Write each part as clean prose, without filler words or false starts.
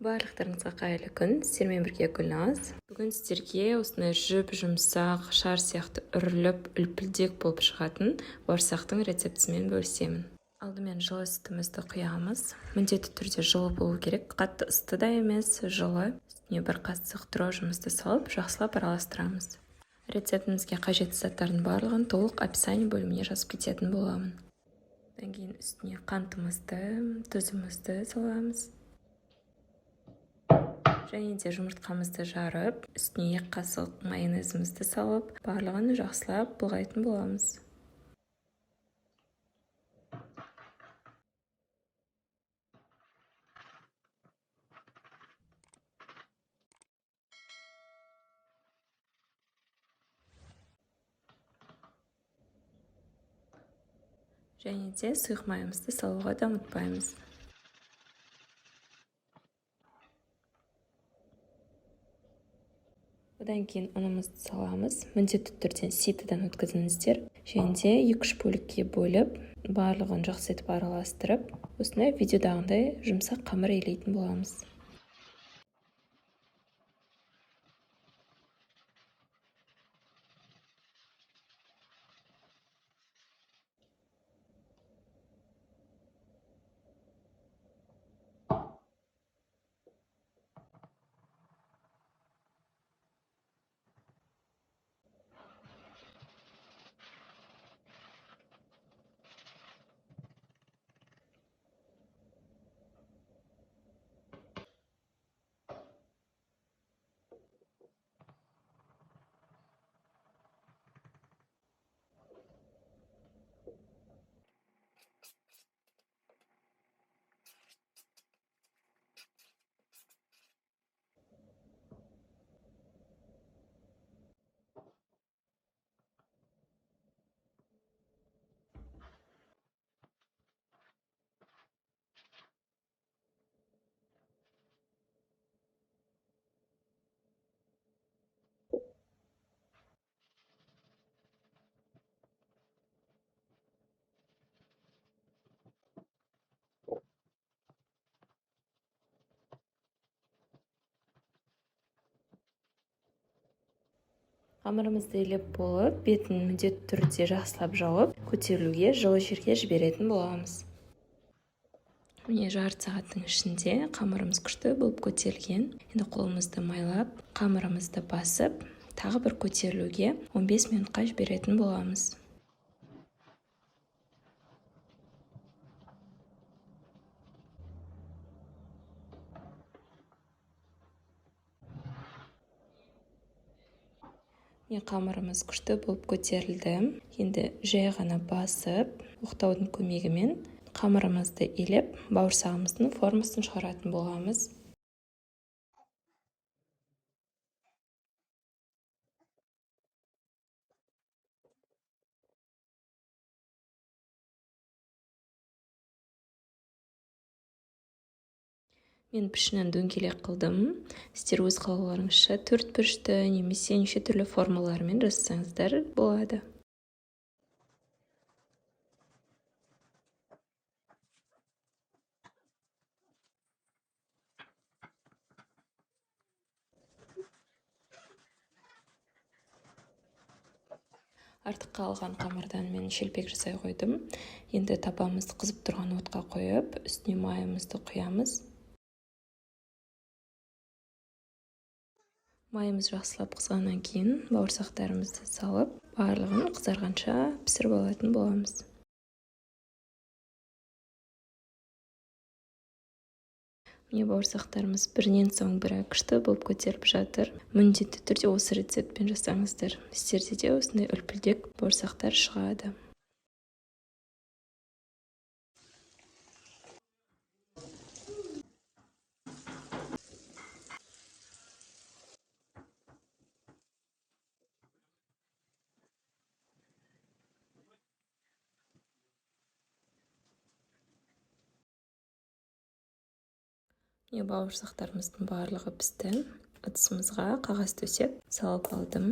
Барлықтарыңызға қайырлы күн, сіздермен бірге Гүлназ. Бүгін сіздерге осындай жұмсақ, шар сияқты үріліп, үлпілдек болып шығатын бауырсақтың рецептісімен бөлісемін. Алдымен жылы сүтімізді құямыз. Міндетті түрде жылы болу керек, қатты ысты да емес, жылы. Үстіне бір қасық дрожжімізді салып, жақсылап араластырамыз. Рецептімізге қажетті заттардың барлығын толық описание бөліміне жазып кететін боламын. Одан кейін үстіне қантымызды, тұзымызды саламыз. Және де жұмыртқамызды жарып, үстіне 2 қасық майонезімізді салып, барлығын жақсылап бұлғайтын боламыз. Және де сұйық майымызды салуға да ұмытпаймыз. Одан кейін ұнымызды саламыз. Міндетті түрде ситыдан өткізіңіздер. Және де 2-3 бөлікке бөліп, барлығын жақсы етіп араластырып, осындай видеодағындай жұмсақ қамыр илейтін боламыз. Қамырымызды илеп болып, бетін міндетті түрде жақсылап жауып, көтерілуге жылы жерге жіберетін боламыз. Міне жарты сағаттың ішінде қамырымыз күшті болып көтерілген. Енді қолымызды майлап, қамырымызды басып, тағы бір көтерілуге 15 минутқа жіберетін боламыз. Қамырымыз күшті болып көтерілді. Енді жай ғана басып, оқтаудың көмегімен қамырымызды илеп, бауырсағымыздың формасын шығаратын боламыз. Мен пішінін дөңгелек қылдым. Сіздер өз қалауларыңызша 4 бұрышты немесе неше түрлі формалармен жасасаңыздар болады. Артық қалған қамырдан мен шелпек жасай қойдым. Енді табамызды қызып тұрған отқа қойып, үстіне майымызды құямыз. Майымыз жақсылап қызғаннан кейін бауырсақтарымызды салып, барлығын қызарғанша пісіріп алатын боламыз. Міне бауырсақтарымыз бірінен соң бірі күшті болып көтеріп жатыр. Міндетті түрде осы рецептпен жасаңыздар. Сіздерде де осындай үлпілдек бауырсақтар шығады. Бауырсақтарымыздың барлығы пісті. Ыдысымызға қағаз төсеп салып алдым.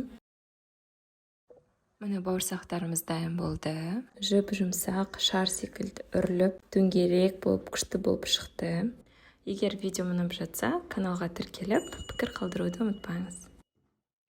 Міне бауырсақтарымыз дайын болды. Жұмсақ шар секілді үріліп, дөңгелек болып, күшті болып шықты. Егер видео ұнап жатса, каналға тіркеліп, пікір қалдыруды ұмытпаңыз.